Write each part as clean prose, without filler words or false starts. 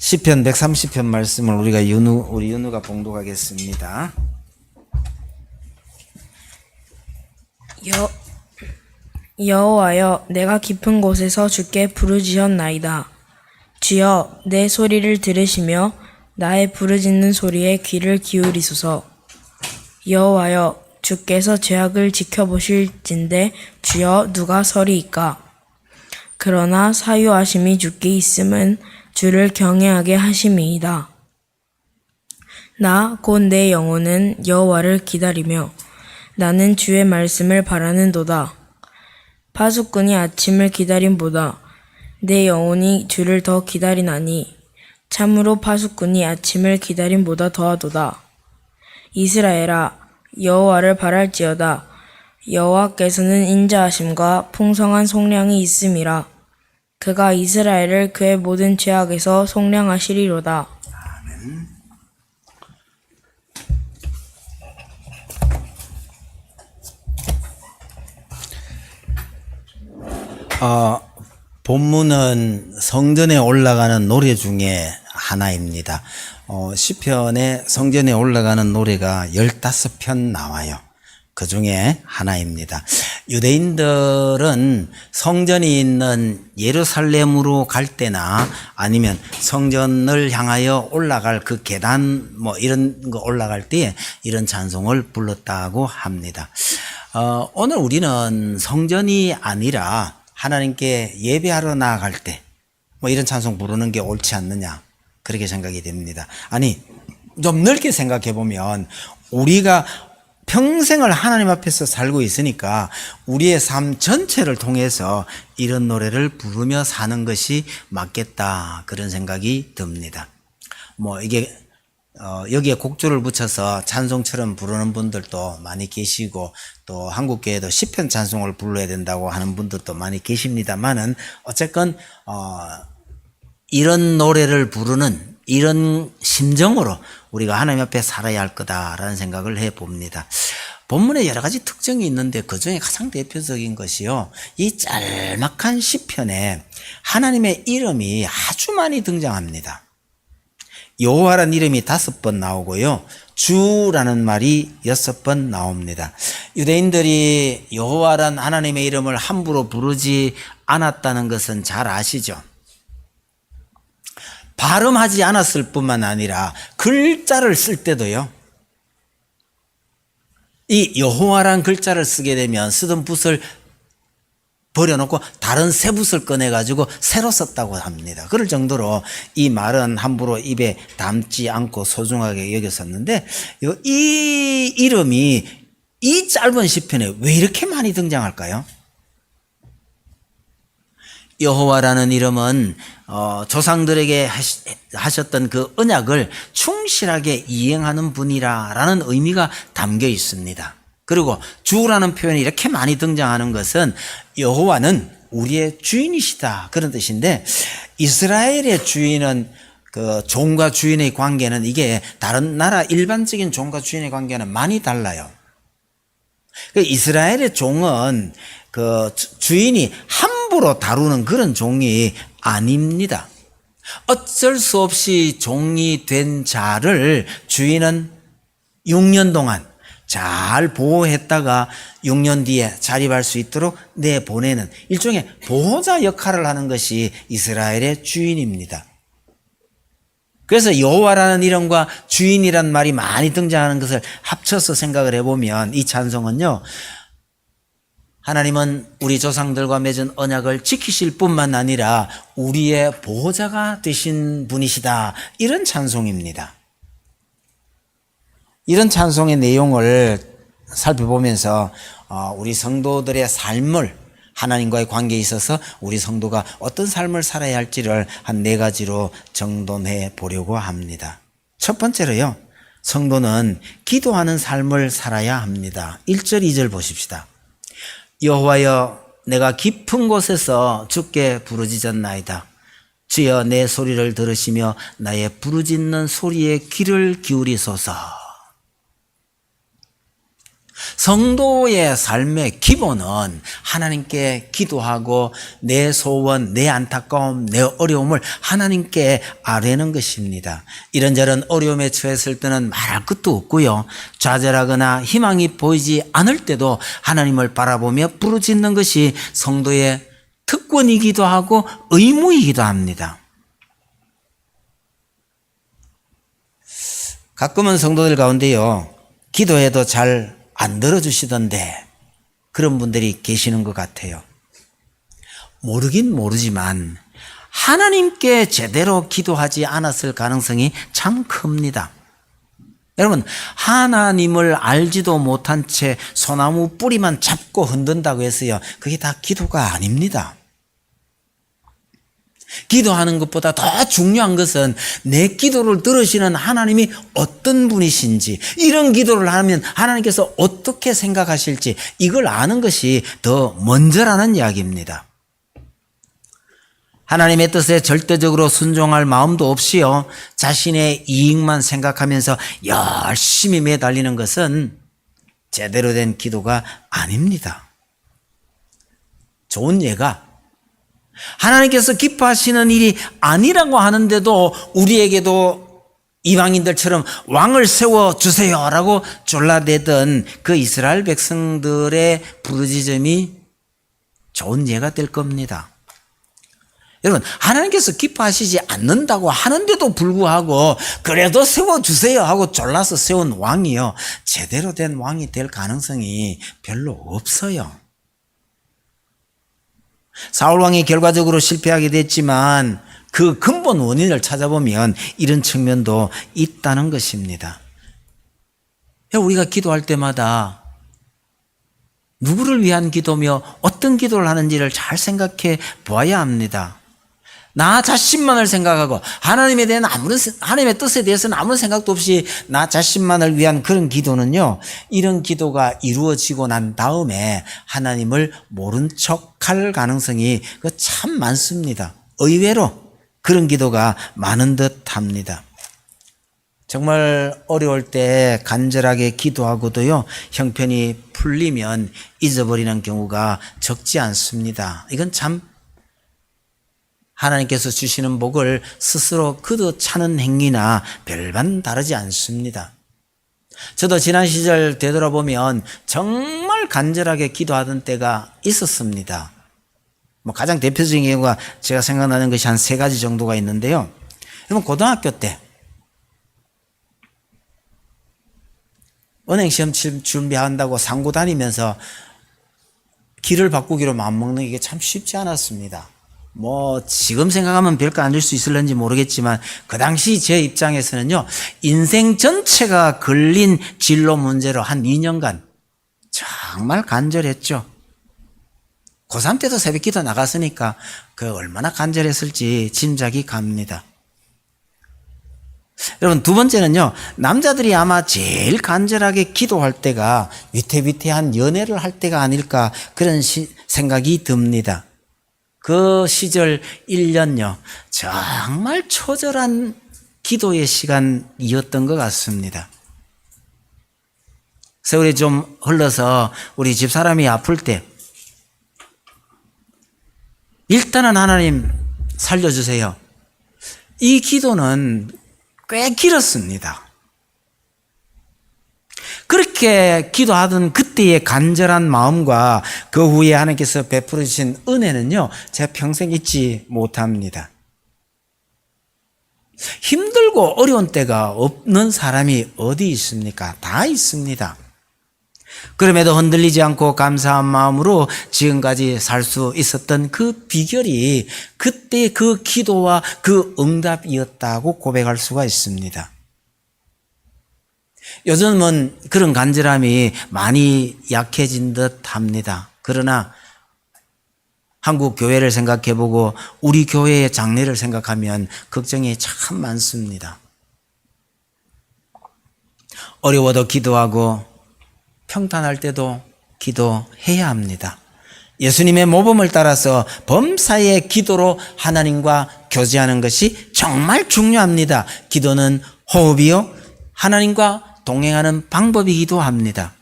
시편 130편 말씀을 우리 윤우가 봉독하겠습니다. 여호와여, 내가 깊은 곳에서 주께 부르짖었나이다. 주여, 내 소리를 들으시며 나의 부르짖는 소리에 귀를 기울이소서. 여호와여, 주께서 죄악을 지켜보실진대 주여 누가 서리이까? 그러나 사유하심이 주께 있음은 주를 경외하게 하심이이다. 나 곧 내 영혼은 여호와를 기다리며 나는 주의 말씀을 바라는도다. 파수꾼이 아침을 기다림보다 내 영혼이 주를 더 기다리나니 참으로 파수꾼이 아침을 기다림보다 더하도다. 이스라엘아, 여호와를 바랄지어다. 여호와께서는 인자하심과 풍성한 속량이 있음이라. 그가 이스라엘을 그의 모든 죄악에서 속량하시리로다. 본문은 성전에 올라가는 노래 중에 하나입니다. 시편에 성전에 올라가는 노래가 15편 나와요. 그 중에 하나입니다. 유대인들은 성전이 있는 예루살렘으로 갈 때나 아니면 성전을 향하여 올라갈 그 계단 이런 거 올라갈 때 이런 찬송을 불렀다고 합니다. 오늘 우리는 성전이 아니라 하나님께 예배하러 나아갈 때 이런 찬송 부르는 게 옳지 않느냐, 그렇게 생각이 됩니다. 아니, 좀 넓게 생각해 보면 우리가 평생을 하나님 앞에서 살고 있으니까 우리의 삶 전체를 통해서 이런 노래를 부르며 사는 것이 맞겠다, 그런 생각이 듭니다. 이게 여기에 곡조를 붙여서 찬송처럼 부르는 분들도 많이 계시고, 또 한국교회도 시편 찬송을 불러야 된다고 하는 분들도 많이 계십니다만은, 어쨌건 이런 노래를 부르는 이런 심정으로 우리가 하나님 앞에 살아야 할 거다라는 생각을 해봅니다. 본문에 여러 가지 특징이 있는데 그 중에 가장 대표적인 것이요, 이 짤막한 시편에 하나님의 이름이 아주 많이 등장합니다. 여호와라는 이름이 5번 나오고요, 주라는 말이 6번 나옵니다. 유대인들이 여호와란 하나님의 이름을 함부로 부르지 않았다는 것은 잘 아시죠? 발음하지 않았을 뿐만 아니라 글자를 쓸 때도요, 이 여호와란 글자를 쓰게 되면 쓰던 붓을 버려놓고 다른 새 붓을 꺼내가지고 새로 썼다고 합니다. 그럴 정도로 이 말은 함부로 입에 담지 않고 소중하게 여겼었는데, 이 이름이 이 짧은 시편에 왜 이렇게 많이 등장할까요? 여호와라는 이름은 조상들에게 하셨던 그 언약을 충실하게 이행하는 분이라는 의미가 담겨 있습니다. 그리고 주라는 표현이 이렇게 많이 등장하는 것은 여호와는 우리의 주인이시다, 그런 뜻인데, 이스라엘의 주인은 그 종과 주인의 관계는 이게 다른 나라 일반적인 종과 주인의 관계는 많이 달라요. 이스라엘의 종은 그 주인이 함부로 다루는 그런 종이 아닙니다. 어쩔 수 없이 종이 된 자를 주인은 6년 동안 잘 보호했다가 6년 뒤에 자립할 수 있도록 내보내는 일종의 보호자 역할을 하는 것이 이스라엘의 주인입니다. 그래서 여호와라는 이름과 주인이란 말이 많이 등장하는 것을 합쳐서 생각을 해보면, 이 찬송은요, 하나님은 우리 조상들과 맺은 언약을 지키실 뿐만 아니라 우리의 보호자가 되신 분이시다, 이런 찬송입니다. 이런 찬송의 내용을 살펴보면서 우리 성도들의 삶을, 하나님과의 관계에 있어서 우리 성도가 어떤 삶을 살아야 할지를 한 4가지로 정돈해 보려고 합니다. 첫 번째로요, 성도는 기도하는 삶을 살아야 합니다. 1절 2절 보십시다. 여호와여, 내가 깊은 곳에서 주께 부르짖었나이다. 주여, 내 소리를 들으시며 나의 부르짖는 소리에 귀를 기울이소서. 성도의 삶의 기본은 하나님께 기도하고 내 소원, 내 안타까움, 내 어려움을 하나님께 아뢰는 것입니다. 이런저런 어려움에 처했을 때는 말할 것도 없고요. 좌절하거나 희망이 보이지 않을 때도 하나님을 바라보며 부르짖는 것이 성도의 특권이기도 하고 의무이기도 합니다. 가끔은 성도들 가운데요, 기도해도 잘 안 들어주시던데 그런 분들이 계시는 것 같아요. 모르긴 모르지만 하나님께 제대로 기도하지 않았을 가능성이 참 큽니다. 여러분, 하나님을 알지도 못한 채 소나무 뿌리만 잡고 흔든다고 해서요, 그게 다 기도가 아닙니다. 기도하는 것보다 더 중요한 것은 내 기도를 들으시는 하나님이 어떤 분이신지, 이런 기도를 하면 하나님께서 어떻게 생각하실지 이걸 아는 것이 더 먼저라는 이야기입니다. 하나님의 뜻에 절대적으로 순종할 마음도 없이요, 자신의 이익만 생각하면서 열심히 매달리는 것은 제대로 된 기도가 아닙니다. 좋은 예가, 하나님께서 기뻐하시는 일이 아니라고 하는데도 우리에게도 이방인들처럼 왕을 세워주세요라고 졸라대던 그 이스라엘 백성들의 부르짖음이 좋은 예가 될 겁니다. 여러분, 하나님께서 기뻐하시지 않는다고 하는데도 불구하고 그래도 세워주세요 하고 졸라서 세운 왕이요, 제대로 된 왕이 될 가능성이 별로 없어요. 사울왕이 결과적으로 실패하게 됐지만 그 근본 원인을 찾아보면 이런 측면도 있다는 것입니다. 우리가 기도할 때마다 누구를 위한 기도며 어떤 기도를 하는지를 잘 생각해 보아야 합니다. 나 자신만을 생각하고 하나님에 대한 하나님의 뜻에 대해서는 아무런 생각도 없이 나 자신만을 위한 그런 기도는요, 이런 기도가 이루어지고 난 다음에 하나님을 모른 척할 가능성이 참 많습니다. 의외로 그런 기도가 많은 듯 합니다. 정말 어려울 때 간절하게 기도하고도요, 형편이 풀리면 잊어버리는 경우가 적지 않습니다. 이건 참 하나님께서 주시는 복을 스스로 거둬 차는 행위나 별반 다르지 않습니다. 저도 지난 시절 되돌아보면 정말 간절하게 기도하던 때가 있었습니다. 가장 대표적인 경우가 제가 생각나는 것이 한 3가지 정도가 있는데요. 여러분, 고등학교 때 은행 시험 준비한다고 상고 다니면서 길을 바꾸기로 마음먹는 게 참 쉽지 않았습니다. 지금 생각하면 별거 아닐 수 있을런지 모르겠지만 그 당시 제 입장에서는요, 인생 전체가 걸린 진로 문제로 한 2년간 정말 간절했죠. 고3 때도 새벽기도 나갔으니까 얼마나 간절했을지 짐작이 갑니다. 여러분, 2번째는요, 남자들이 아마 제일 간절하게 기도할 때가 위태위태한 연애를 할 때가 아닐까, 그런 생각이 듭니다. 그 시절 1년요, 정말 처절한 기도의 시간이었던 것 같습니다. 세월이 좀 흘러서 우리 집사람이 아플 때 일단은 하나님 살려주세요, 이 기도는 꽤 길었습니다. 그렇게 기도하던 그때의 간절한 마음과 그 후에 하나님께서 베풀어 주신 은혜는요, 제가 평생 잊지 못합니다. 힘들고 어려운 때가 없는 사람이 어디 있습니까? 다 있습니다. 그럼에도 흔들리지 않고 감사한 마음으로 지금까지 살 수 있었던 그 비결이 그때 그 기도와 그 응답이었다고 고백할 수가 있습니다. 요즘은 그런 간절함이 많이 약해진 듯 합니다. 그러나 한국 교회를 생각해보고 우리 교회의 장래를 생각하면 걱정이 참 많습니다. 어려워도 기도하고 평탄할 때도 기도해야 합니다. 예수님의 모범을 따라서 범사의 기도로 하나님과 교제하는 것이 정말 중요합니다. 기도는 호흡이요, 하나님과 동행하는 방법이기도 합니다.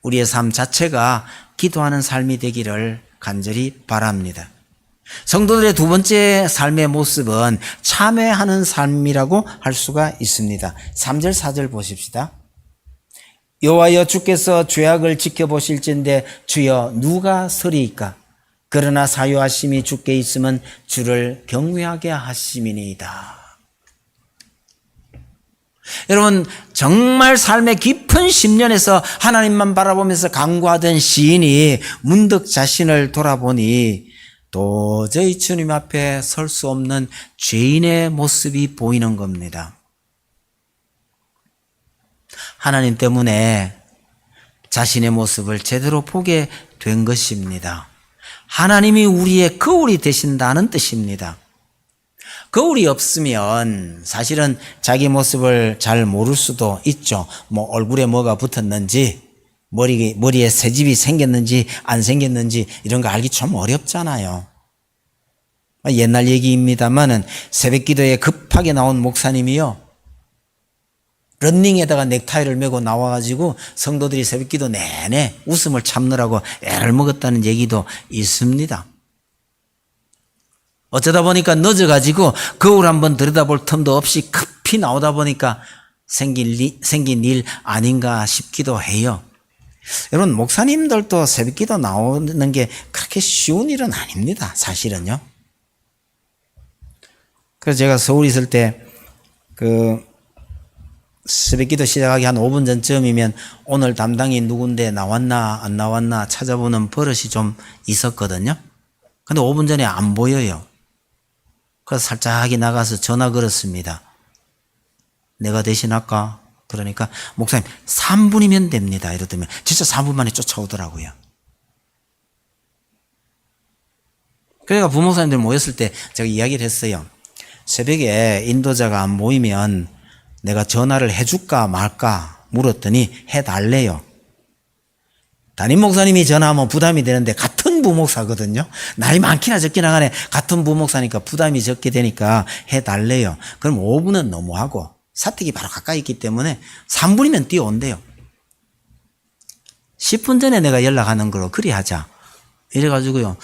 우리의 삶 자체가 기도하는 삶이 되기를 간절히 바랍니다. 성도들의 두 번째 삶의 모습은 참회하는 삶이라고 할 수가 있습니다. 3절 4절 보십시다. 여호와여 주께서 죄악을 지켜보실진대 주여 누가 서리이까? 그러나 사유하심이 주께 있으면 주를 경외하게 하심이니이다. 여러분, 정말 삶의 깊은 심련에서 하나님만 바라보면서 간구하던 시인이 문득 자신을 돌아보니 도저히 주님 앞에 설 수 없는 죄인의 모습이 보이는 겁니다. 하나님 때문에 자신의 모습을 제대로 보게 된 것입니다. 하나님이 우리의 거울이 되신다는 뜻입니다. 거울이 없으면 사실은 자기 모습을 잘 모를 수도 있죠. 얼굴에 뭐가 붙었는지, 머리에 새집이 생겼는지 안 생겼는지 이런 거 알기 좀 어렵잖아요. 옛날 얘기입니다만은 새벽 기도에 급하게 나온 목사님이요, 런닝에다가 넥타이를 메고 나와가지고 성도들이 새벽 기도 내내 웃음을 참느라고 애를 먹었다는 얘기도 있습니다. 어쩌다 보니까 늦어가지고 거울 한번 들여다볼 틈도 없이 급히 나오다 보니까 생긴 일 아닌가 싶기도 해요. 여러분, 목사님들도 새벽 기도 나오는 게 그렇게 쉬운 일은 아닙니다. 사실은요. 그래서 제가 서울 있을 때 새벽 기도 시작하기 한 5분 전쯤이면 오늘 담당이 누군데 나왔나 안 나왔나 찾아보는 버릇이 좀 있었거든요. 근데 5분 전에 안 보여요. 그래서 살짝이 나가서 전화 걸었습니다. 내가 대신할까? 그러니까 목사님 3분이면 됩니다. 이러더니 진짜 3분 만에 쫓아오더라고요. 그러니까 부목사님들 모였을 때 제가 이야기를 했어요. 새벽에 인도자가 안 보이면 내가 전화를 해줄까 말까 물었더니 해달래요. 담임 목사님이 전화하면 부담이 되는데 같은 부목사거든요. 나이 많기나 적기나 간에 같은 부목사니까 부담이 적게 되니까 해달래요. 그럼 5분은 너무하고 사택이 바로 가까이 있기 때문에 3분이면 뛰어온대요. 10분 전에 내가 연락하는 걸로 그리 하자. 이래가지고요,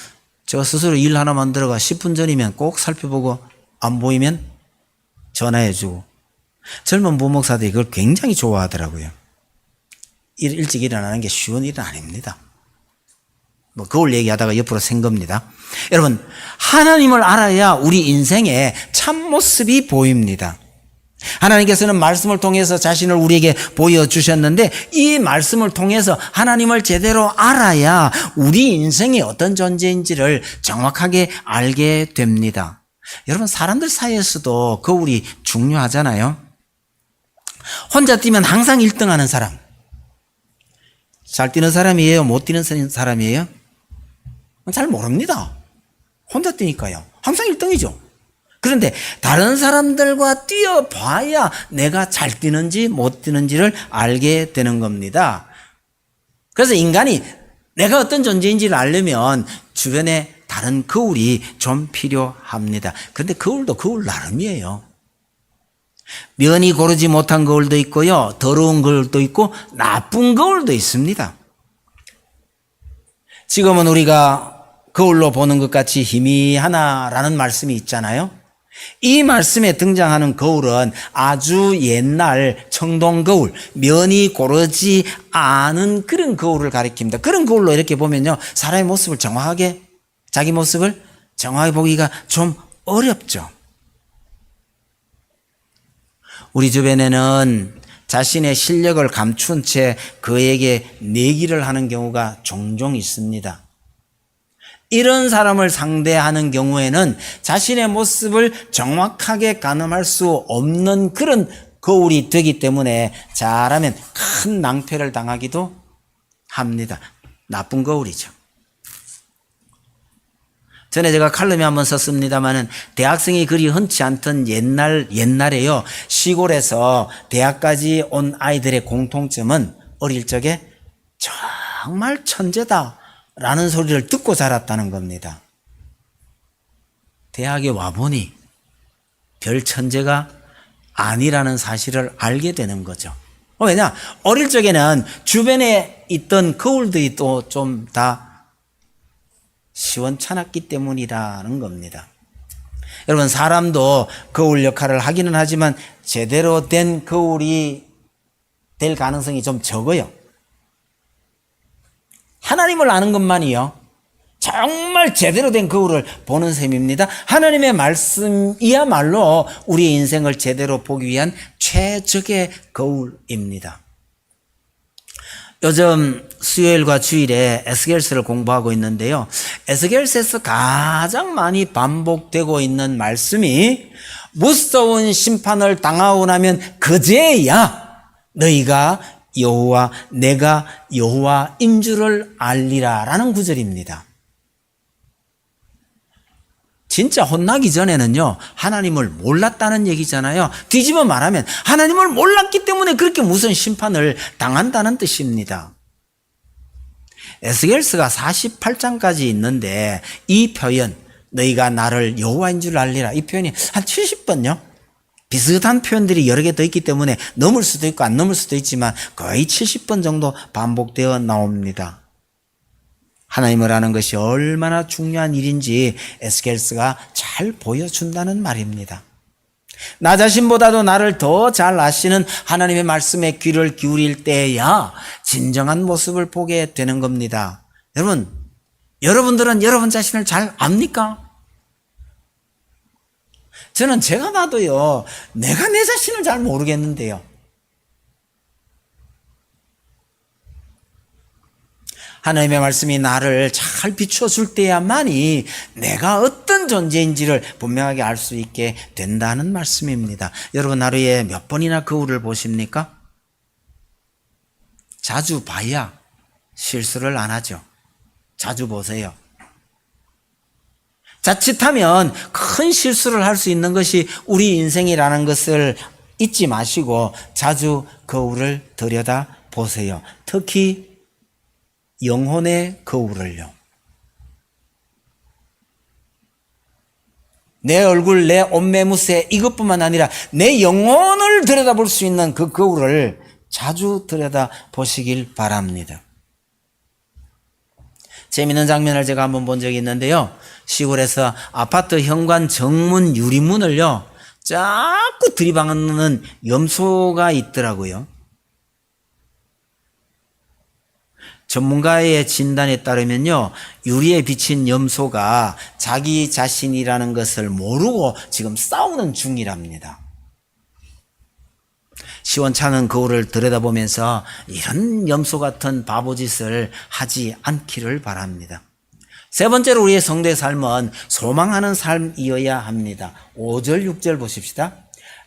제가 스스로 일 하나 만들어가 10분 전이면 꼭 살펴보고 안 보이면 전화해주고, 젊은 부목사들이 그걸 굉장히 좋아하더라고요. 일찍 일어나는 게 쉬운 일은 아닙니다. 거울 얘기하다가 옆으로 샌 겁니다. 여러분, 하나님을 알아야 우리 인생의 참모습이 보입니다. 하나님께서는 말씀을 통해서 자신을 우리에게 보여주셨는데 이 말씀을 통해서 하나님을 제대로 알아야 우리 인생이 어떤 존재인지를 정확하게 알게 됩니다. 여러분, 사람들 사이에서도 거울이 중요하잖아요. 혼자 뛰면 항상 1등 하는 사람, 잘 뛰는 사람이에요? 못 뛰는 사람이에요? 잘 모릅니다. 혼자 뛰니까요. 항상 1등이죠. 그런데 다른 사람들과 뛰어봐야 내가 잘 뛰는지 못 뛰는지를 알게 되는 겁니다. 그래서 인간이 내가 어떤 존재인지를 알려면 주변에 다른 거울이 좀 필요합니다. 그런데 거울도 거울 나름이에요. 면이 고르지 못한 거울도 있고요, 더러운 거울도 있고 나쁜 거울도 있습니다. 지금은 우리가 거울로 보는 것 같이 희미하나라는 말씀이 있잖아요. 이 말씀에 등장하는 거울은 아주 옛날 청동 거울, 면이 고르지 않은 그런 거울을 가리킵니다. 그런 거울로 이렇게 보면요, 사람의 모습을 정확하게, 자기 모습을 정확하게 보기가 좀 어렵죠. 우리 주변에는 자신의 실력을 감춘 채 그에게 내기를 하는 경우가 종종 있습니다. 이런 사람을 상대하는 경우에는 자신의 모습을 정확하게 가늠할 수 없는 그런 거울이 되기 때문에 잘하면 큰 낭패를 당하기도 합니다. 나쁜 거울이죠. 전에 제가 칼럼에 한번 썼습니다만은 대학생이 그리 흔치 않던 옛날에요, 시골에서 대학까지 온 아이들의 공통점은 어릴 적에 정말 천재다 라는 소리를 듣고 자랐다는 겁니다. 대학에 와보니 별 천재가 아니라는 사실을 알게 되는 거죠. 왜냐? 어릴 적에는 주변에 있던 거울들이 또 좀 다 시원찮았기 때문이라는 겁니다. 여러분, 사람도 거울 역할을 하기는 하지만 제대로 된 거울이 될 가능성이 좀 적어요. 하나님을 아는 것만이요, 정말 제대로 된 거울을 보는 셈입니다. 하나님의 말씀이야말로 우리의 인생을 제대로 보기 위한 최적의 거울입니다. 요즘 수요일과 주일에 에스겔서를 공부하고 있는데요. 에스겔서에서 가장 많이 반복되고 있는 말씀이 무서운 심판을 당하고 나면 그제야 너희가 여호와, 내가 여호와인 줄을 알리라 라는 구절입니다. 진짜 혼나기 전에는요, 하나님을 몰랐다는 얘기잖아요. 뒤집어 말하면 하나님을 몰랐기 때문에 그렇게 무슨 심판을 당한다는 뜻입니다. 에스겔서가 48장까지 있는데 이 표현, 너희가 나를 여호와인 줄 알리라, 이 표현이 한 70번요. 비슷한 표현들이 여러 개 더 있기 때문에 넘을 수도 있고 안 넘을 수도 있지만 거의 70번 정도 반복되어 나옵니다. 하나님을 아는 것이 얼마나 중요한 일인지 에스겔서가 잘 보여준다는 말입니다. 나 자신보다도 나를 더 잘 아시는 하나님의 말씀에 귀를 기울일 때야 진정한 모습을 보게 되는 겁니다. 여러분들은 여러분 자신을 잘 압니까? 저는 제가 봐도요, 내가 내 자신을 잘 모르겠는데요. 하나님의 말씀이 나를 잘 비춰줄 때야만이 내가 어떤 존재인지를 분명하게 알 수 있게 된다는 말씀입니다. 여러분, 하루에 몇 번이나 거울을 보십니까? 자주 봐야 실수를 안 하죠. 자주 보세요. 자칫하면 큰 실수를 할 수 있는 것이 우리 인생이라는 것을 잊지 마시고 자주 거울을 들여다 보세요. 특히 영혼의 거울을요. 내 얼굴, 내 옷매무새 이것뿐만 아니라 내 영혼을 들여다볼 수 있는 그 거울을 자주 들여다보시길 바랍니다. 재미있는 장면을 제가 한번 본 적이 있는데요. 시골에서 아파트 현관 정문 유리문을요, 자꾸 들이박는 염소가 있더라고요. 전문가의 진단에 따르면요, 유리에 비친 염소가 자기 자신이라는 것을 모르고 지금 싸우는 중이랍니다. 시원찮은 거울을 들여다보면서 이런 염소 같은 바보짓을 하지 않기를 바랍니다. 세 번째로 우리의 성도의 삶은 소망하는 삶이어야 합니다. 5절 6절 보십시다.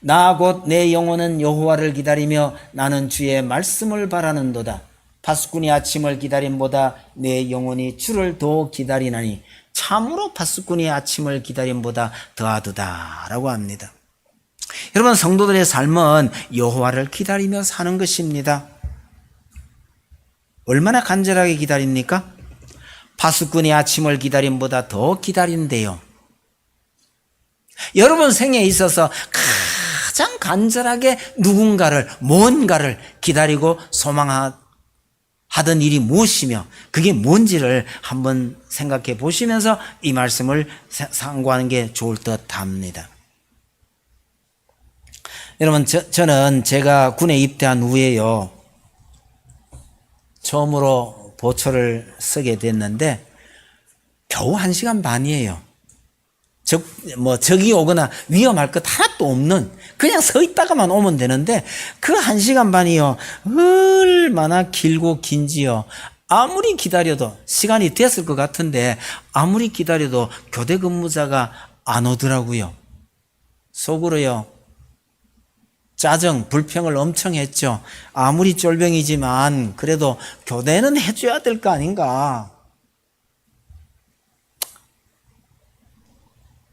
나 곧 내 영혼은 여호와를 기다리며 나는 주의 말씀을 바라는도다. 파수꾼이 아침을 기다림보다 내 영혼이 주를 더 기다리나니 참으로 파수꾼이 아침을 기다림보다 더하도다 라고 합니다. 여러분, 성도들의 삶은 여호와를 기다리며 사는 것입니다. 얼마나 간절하게 기다립니까? 파수꾼이 아침을 기다림보다 더 기다린대요. 여러분 생에 있어서 가장 간절하게 누군가를, 뭔가를 기다리고 소망하던 일이 무엇이며 그게 뭔지를 한번 생각해 보시면서 이 말씀을 상고하는 게 좋을 듯 합니다. 여러분, 저는 제가 군에 입대한 후에요, 처음으로 보초를 서게 됐는데 겨우 1시간 반이에요. 적이 오거나 위험할 것 하나도 없는, 그냥 서 있다가만 오면 되는데 그 1시간 반이요, 얼마나 길고 긴지요. 아무리 기다려도, 시간이 됐을 것 같은데 아무리 기다려도 교대 근무자가 안 오더라고요. 속으로요, 짜증, 불평을 엄청 했죠. 아무리 쫄병이지만 그래도 교대는 해줘야 될 거 아닌가.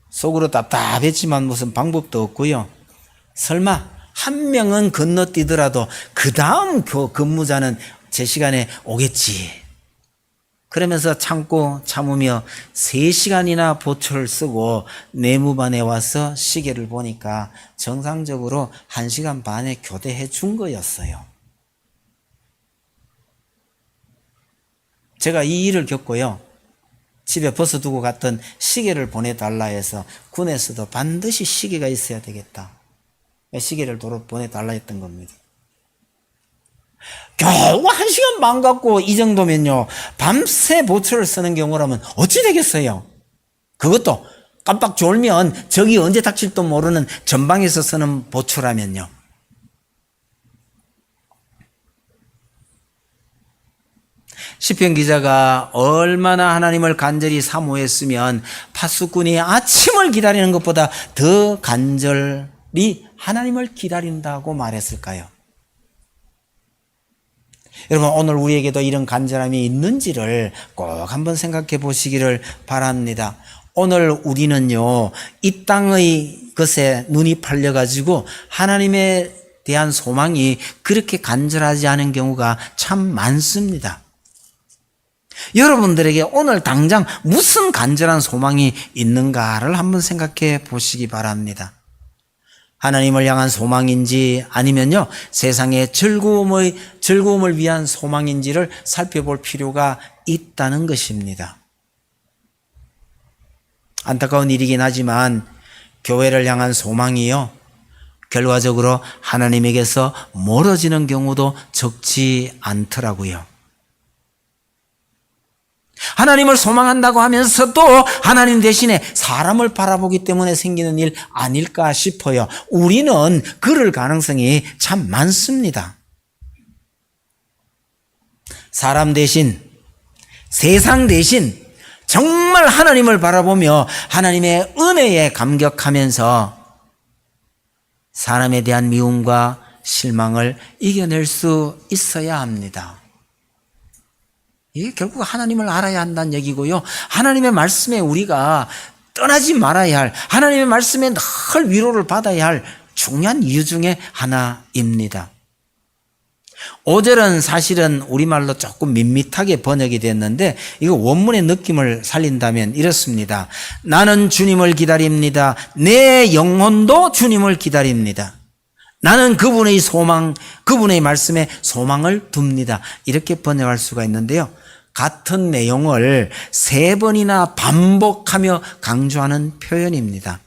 속으로 답답했지만 무슨 방법도 없고요. 설마 한 명은 건너뛰더라도 그 다음 근무자는 제 시간에 오겠지. 그러면서 참으며 3시간이나 보초를 쓰고 내무반에 와서 시계를 보니까 정상적으로 1시간 반에 교대해 준 거였어요. 제가 이 일을 겪고요. 집에 벗어두고 갔던 시계를 보내달라 해서 군에서도 반드시 시계가 있어야 되겠다. 시계를 도로 보내달라 했던 겁니다. 겨우 1시간 반 갖고 이 정도면요. 밤새 보초를 쓰는 경우라면 어찌 되겠어요? 그것도 깜빡 졸면 적이 언제 닥칠도 모르는 전방에서 쓰는 보초라면요. 시편 기자가 얼마나 하나님을 간절히 사모했으면 파수꾼이 아침을 기다리는 것보다 더 간절히 하나님을 기다린다고 말했을까요? 여러분, 오늘 우리에게도 이런 간절함이 있는지를 꼭 한번 생각해 보시기를 바랍니다. 오늘 우리는요, 이 땅의 것에 눈이 팔려가지고 하나님에 대한 소망이 그렇게 간절하지 않은 경우가 참 많습니다. 여러분들에게 오늘 당장 무슨 간절한 소망이 있는가를 한번 생각해 보시기 바랍니다. 하나님을 향한 소망인지 아니면요, 세상의 즐거움을 위한 소망인지를 살펴볼 필요가 있다는 것입니다. 안타까운 일이긴 하지만 교회를 향한 소망이요, 결과적으로 하나님에게서 멀어지는 경우도 적지 않더라고요. 하나님을 소망한다고 하면서도 하나님 대신에 사람을 바라보기 때문에 생기는 일 아닐까 싶어요. 우리는 그럴 가능성이 참 많습니다. 사람 대신, 세상 대신 정말 하나님을 바라보며 하나님의 은혜에 감격하면서 사람에 대한 미움과 실망을 이겨낼 수 있어야 합니다. 이게 결국 하나님을 알아야 한다는 얘기고요. 하나님의 말씀에 우리가 떠나지 말아야 할, 하나님의 말씀에 늘 위로를 받아야 할 중요한 이유 중에 하나입니다. 5절은 사실은 우리말로 조금 밋밋하게 번역이 됐는데 이거 원문의 느낌을 살린다면 이렇습니다. 나는 주님을 기다립니다. 내 영혼도 주님을 기다립니다. 나는 그분의 소망, 그분의 말씀에 소망을 둡니다. 이렇게 번역할 수가 있는데요. 같은 내용을 3번이나 반복하며 강조하는 표현입니다.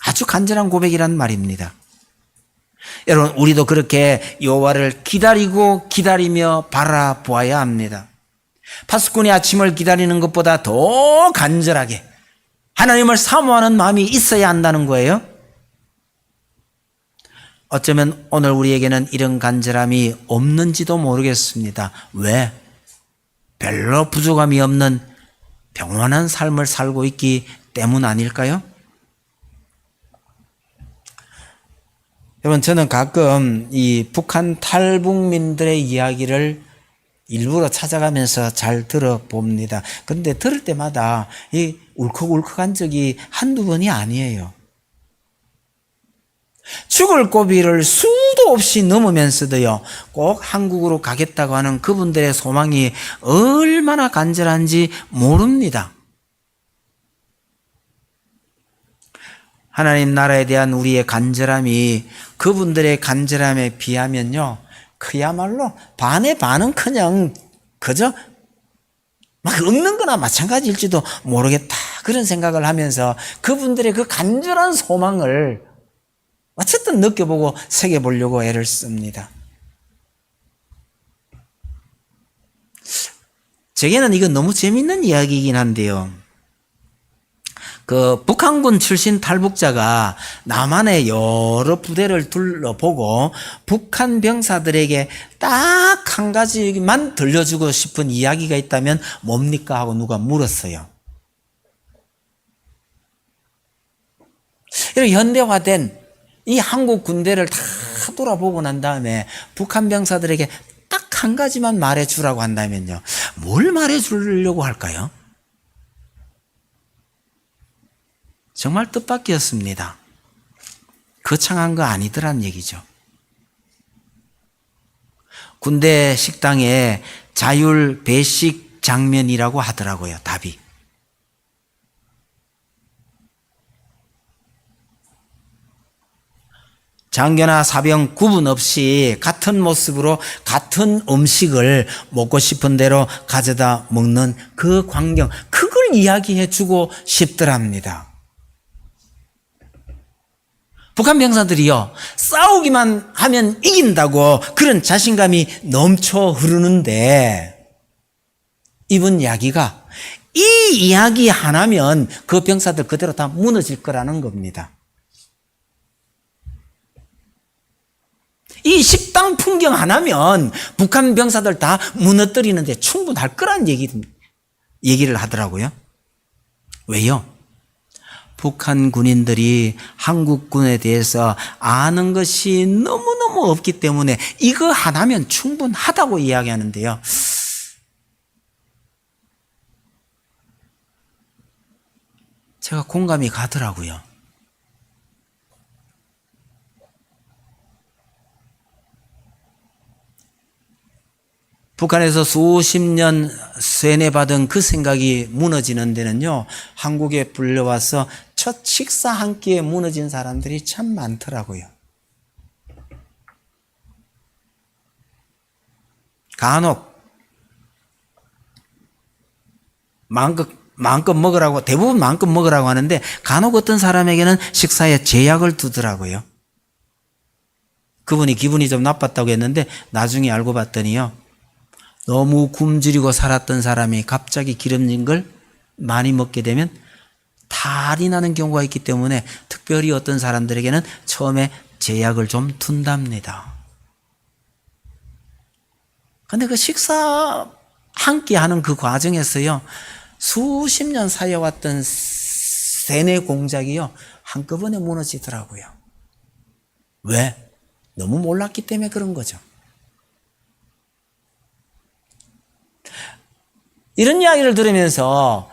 아주 간절한 고백이란 말입니다. 여러분, 우리도 그렇게 여호와를 기다리며 바라보아야 합니다. 파수꾼이 아침을 기다리는 것보다 더 간절하게 하나님을 사모하는 마음이 있어야 한다는 거예요. 어쩌면 오늘 우리에게는 이런 간절함이 없는지도 모르겠습니다. 왜? 별로 부족함이 없는 평안한 삶을 살고 있기 때문 아닐까요? 여러분, 저는 가끔 이 북한 탈북민들의 이야기를 일부러 찾아가면서 잘 들어봅니다. 그런데 들을 때마다 이 울컥울컥한 적이 한두 번이 아니에요. 죽을 고비를 수도 없이 넘으면서도요, 꼭 한국으로 가겠다고 하는 그분들의 소망이 얼마나 간절한지 모릅니다. 하나님 나라에 대한 우리의 간절함이 그분들의 간절함에 비하면요, 그야말로 반의 반은커녕 그저 막 없는 거나 마찬가지일지도 모르겠다, 그런 생각을 하면서 그분들의 그 간절한 소망을 어쨌든 느껴보고 새겨보려고 애를 씁니다. 제게는 이건 너무 재밌는 이야기이긴 한데요. 그 북한군 출신 탈북자가 남한의 여러 부대를 둘러보고 북한 병사들에게 딱 한 가지만 들려주고 싶은 이야기가 있다면 뭡니까? 하고 누가 물었어요. 이렇게 현대화된 이 한국 군대를 다 돌아보고 난 다음에 북한 병사들에게 딱 한 가지만 말해주라고 한다면요, 뭘 말해주려고 할까요? 정말 뜻밖이었습니다. 거창한 거 아니더란 얘기죠. 군대 식당에 자율 배식 장면이라고 하더라고요, 답이. 장교나 사병 구분 없이 같은 같은 모습으로 같은 음식을 먹고 싶은 대로 가져다 먹는 그 광경, 그걸 이야기해 주고 싶더랍니다. 북한 병사들이요, 싸우기만 하면 이긴다고 그런 자신감이 넘쳐 흐르는데, 이분 이야기가 이 이야기 하나면 그 병사들 그대로 다 무너질 거라는 겁니다. 이 식당 풍경 하나면 북한 병사들 다 무너뜨리는데 충분할 거란 얘기를 하더라고요. 왜요? 북한 군인들이 한국군에 대해서 아는 것이 너무너무 없기 때문에 이거 하나면 충분하다고 이야기하는데요. 제가 공감이 가더라고요. 북한에서 수십 년 세뇌받은 그 생각이 무너지는 데는요, 한국에 불려와서 첫 식사 한 끼에 무너진 사람들이 참 많더라고요. 간혹 마음껏 먹으라고, 대부분 마음껏 먹으라고 하는데 간혹 어떤 사람에게는 식사에 제약을 두더라고요. 그분이 기분이 좀 나빴다고 했는데 나중에 알고 봤더니요, 너무 굶주리고 살았던 사람이 갑자기 기름진 걸 많이 먹게 되면 탈이 나는 경우가 있기 때문에 특별히 어떤 사람들에게는 처음에 제약을 좀 둔답니다. 근데 그 식사 한 끼 하는 그 과정에서요, 수십 년 사여왔던 세뇌 공작이요, 한꺼번에 무너지더라고요. 왜? 너무 몰랐기 때문에 그런 거죠. 이런 이야기를 들으면서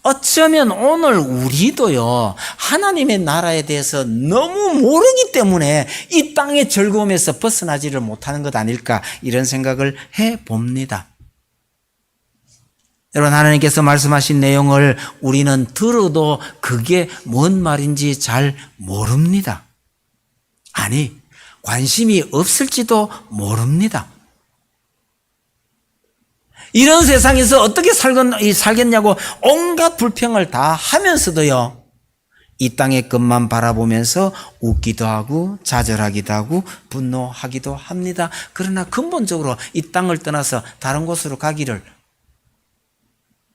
어쩌면 오늘 우리도요, 하나님의 나라에 대해서 너무 모르기 때문에 이 땅의 즐거움에서 벗어나지를 못하는 것 아닐까, 이런 생각을 해봅니다. 여러분, 하나님께서 말씀하신 내용을 우리는 들어도 그게 뭔 말인지 잘 모릅니다. 아니, 관심이 없을지도 모릅니다. 이런 세상에서 어떻게 살겠냐고 온갖 불평을 다 하면서도요, 이 땅의 것만 바라보면서 웃기도 하고 좌절하기도 하고 분노하기도 합니다. 그러나 근본적으로 이 땅을 떠나서 다른 곳으로 가기를,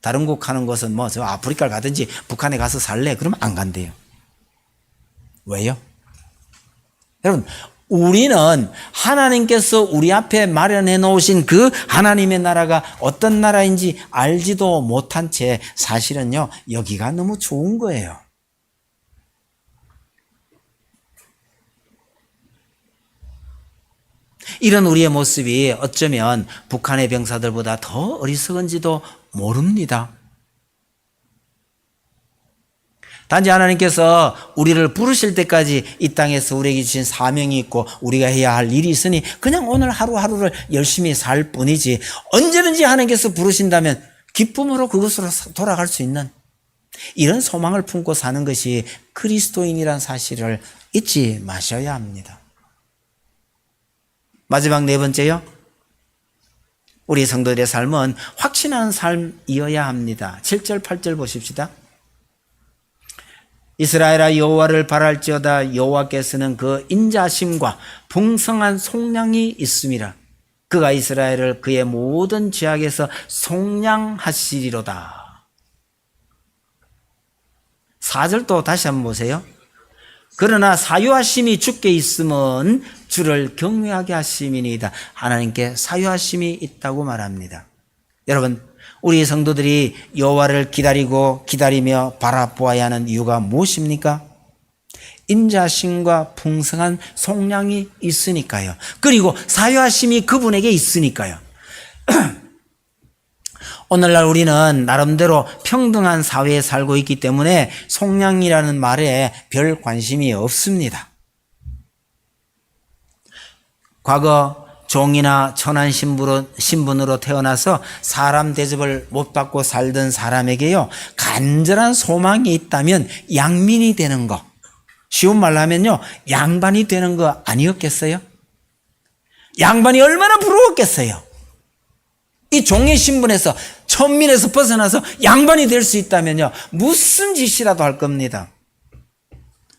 다른 곳 가는 것은 뭐 저 아프리카를 가든지 북한에 가서 살래? 그러면 안 간대요. 왜요? 여러분, 우리는 하나님께서 우리 앞에 마련해 놓으신 그 하나님의 나라가 어떤 나라인지 알지도 못한 채 사실은요, 여기가 너무 좋은 거예요. 이런 우리의 모습이 어쩌면 북한의 병사들보다 더 어리석은지도 모릅니다. 단지 하나님께서 우리를 부르실 때까지 이 땅에서 우리에게 주신 사명이 있고 우리가 해야 할 일이 있으니 그냥 오늘 하루하루를 열심히 살 뿐이지, 언제든지 하나님께서 부르신다면 기쁨으로 그곳으로 돌아갈 수 있는 이런 소망을 품고 사는 것이 그리스도인이란 사실을 잊지 마셔야 합니다. 마지막 네 번째요, 우리 성도들의 삶은 확신하는 삶이어야 합니다. 7절 8절 보십시다. 이스라엘아, 여호와를 바랄지어다. 여호와께서는 그 인자심과 풍성한 속량이 있음이라. 그가 이스라엘을 그의 모든 죄악에서 속량하시리로다. 4절도 다시 한번 보세요. 그러나 사유하심이 주께 있음은 주를 경외하게 하심이니이다. 하나님께 사유하심이 있다고 말합니다. 여러분, 우리 성도들이 여호와를 기다리며 바라보아야 하는 이유가 무엇입니까? 인자심과 풍성한 속량이 있으니까요. 그리고 사유하심이 그분에게 있으니까요. 오늘날 우리는 나름대로 평등한 사회에 살고 있기 때문에 속량이라는 말에 별 관심이 없습니다. 과거 종이나 천한 신분으로 태어나서 사람 대접을 못 받고 살던 사람에게요, 간절한 소망이 있다면 양민이 되는 거, 쉬운 말로 하면요, 양반이 되는 거 아니었겠어요? 양반이 얼마나 부러웠겠어요. 이 종의 신분에서 천민에서 벗어나서 양반이 될 수 있다면요, 무슨 짓이라도 할 겁니다.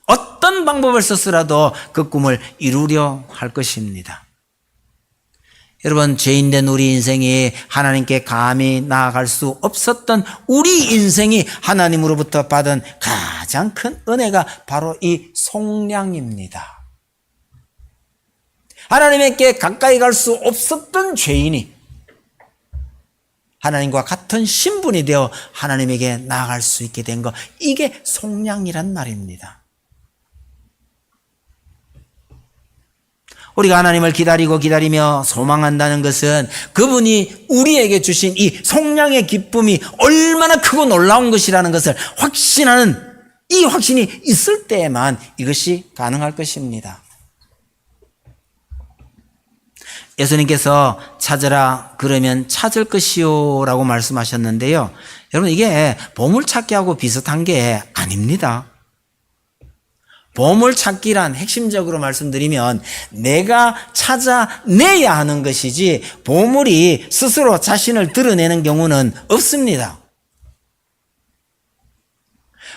어떤 방법을 써서라도 그 꿈을 이루려 할 것입니다. 여러분, 죄인된 우리 인생이 하나님께 감히 나아갈 수 없었던 우리 인생이 하나님으로부터 받은 가장 큰 은혜가 바로 이 속량입니다. 하나님께 가까이 갈 수 없었던 죄인이 하나님과 같은 신분이 되어 하나님에게 나아갈 수 있게 된 것, 이게 속량이란 말입니다. 우리가 하나님을 기다리며 소망한다는 것은 그분이 우리에게 주신 이 속량의 기쁨이 얼마나 크고 놀라운 것이라는 것을 확신하는, 이 확신이 있을 때에만 이것이 가능할 것입니다. 예수님께서 찾으라 그러면 찾을 것이요 라고 말씀하셨는데요, 여러분, 이게 보물찾기하고 비슷한 게 아닙니다. 보물찾기란 핵심적으로 말씀드리면 내가 찾아내야 하는 것이지 보물이 스스로 자신을 드러내는 경우는 없습니다.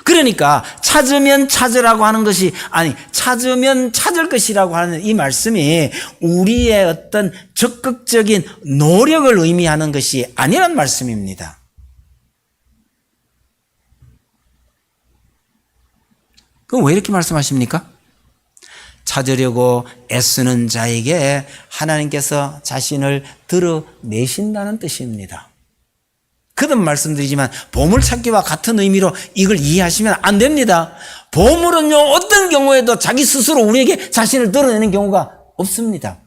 그러니까 찾으면 찾으라고 하는 것이, 아니, 찾으면 찾을 것이라고 하는 이 말씀이 우리의 어떤 적극적인 노력을 의미하는 것이 아니란 말씀입니다. 그럼 왜 이렇게 말씀하십니까? 찾으려고 애쓰는 자에게 하나님께서 자신을 드러내신다는 뜻입니다. 거듭 말씀드리지만 보물찾기와 같은 의미로 이걸 이해하시면 안 됩니다. 보물은요, 어떤 경우에도 자기 스스로 우리에게 자신을 드러내는 경우가 없습니다.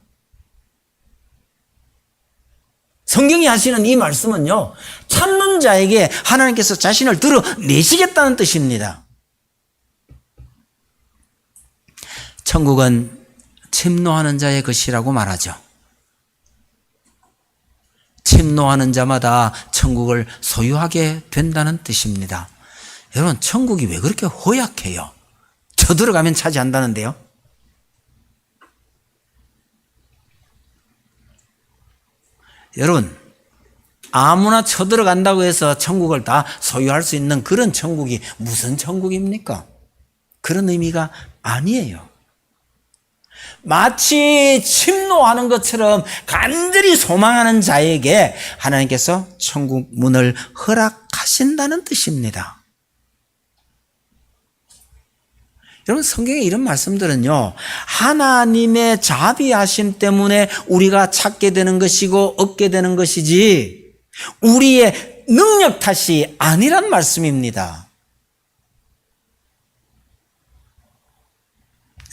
성경이 하시는 이 말씀은요, 찾는 자에게 하나님께서 자신을 드러내시겠다는 뜻입니다. 천국은 침노하는 자의 것이라고 말하죠. 침노하는 자마다 천국을 소유하게 된다는 뜻입니다. 여러분, 천국이 왜 그렇게 허약해요? 쳐들어가면 차지한다는데요. 여러분, 아무나 쳐들어간다고 해서 천국을 다 소유할 수 있는 그런 천국이 무슨 천국입니까? 그런 의미가 아니에요. 마치 침노하는 것처럼 간절히 소망하는 자에게 하나님께서 천국 문을 허락하신다는 뜻입니다. 여러분, 성경의 이런 말씀들은요, 하나님의 자비하심 때문에 우리가 찾게 되는 것이고 얻게 되는 것이지 우리의 능력 탓이 아니란 말씀입니다.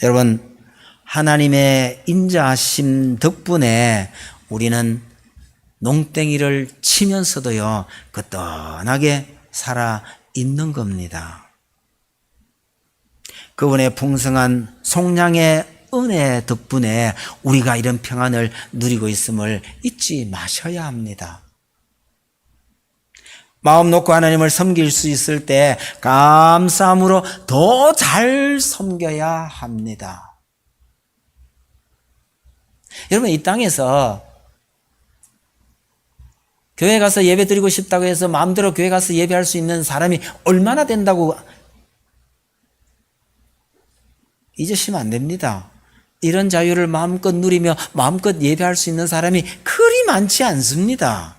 여러분, 하나님의 인자하심 덕분에 우리는 농땡이를 치면서도요, 거뜬하게 살아 있는 겁니다. 그분의 풍성한 속량의 은혜 덕분에 우리가 이런 평안을 누리고 있음을 잊지 마셔야 합니다. 마음 놓고 하나님을 섬길 수 있을 때 감사함으로 더 잘 섬겨야 합니다. 여러분, 이 땅에서 교회 가서 예배 드리고 싶다고 해서 마음대로 교회 가서 예배할 수 있는 사람이 얼마나 된다고 잊으시면 안 됩니다. 이런 자유를 마음껏 누리며 마음껏 예배할 수 있는 사람이 그리 많지 않습니다.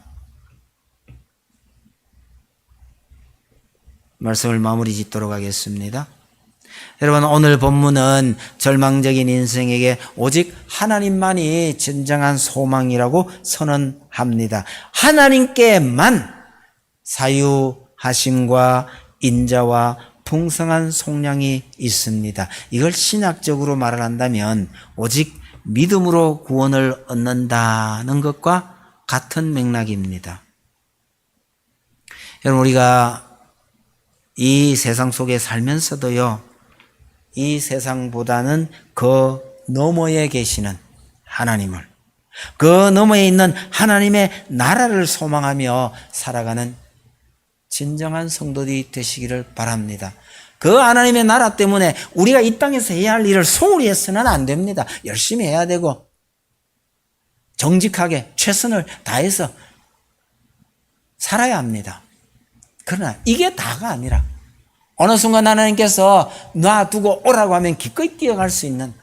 말씀을 마무리 짓도록 하겠습니다. 여러분, 오늘 본문은 절망적인 인생에게 오직 하나님만이 진정한 소망이라고 선언합니다. 하나님께만 사유하심과 인자와 풍성한 속량이 있습니다. 이걸 신학적으로 말을 한다면 오직 믿음으로 구원을 얻는다는 것과 같은 맥락입니다. 여러분, 우리가 이 세상 속에 살면서도요, 이 세상보다는 그 너머에 계시는 하나님을, 그 너머에 있는 하나님의 나라를 소망하며 살아가는 진정한 성도들이 되시기를 바랍니다. 그 하나님의 나라 때문에 우리가 이 땅에서 해야 할 일을 소홀히 해서는 안 됩니다. 열심히 해야 되고, 정직하게 최선을 다해서 살아야 합니다. 그러나 이게 다가 아니라 어느 순간 하나님께서 놔두고 오라고 하면 기꺼이 뛰어갈 수 있는,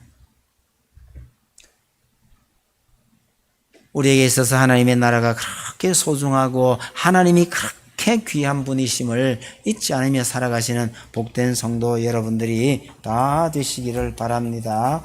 우리에게 있어서 하나님의 나라가 그렇게 소중하고 하나님이 그렇게 귀한 분이심을 잊지 않으며 살아가시는 복된 성도 여러분들이 다 되시기를 바랍니다.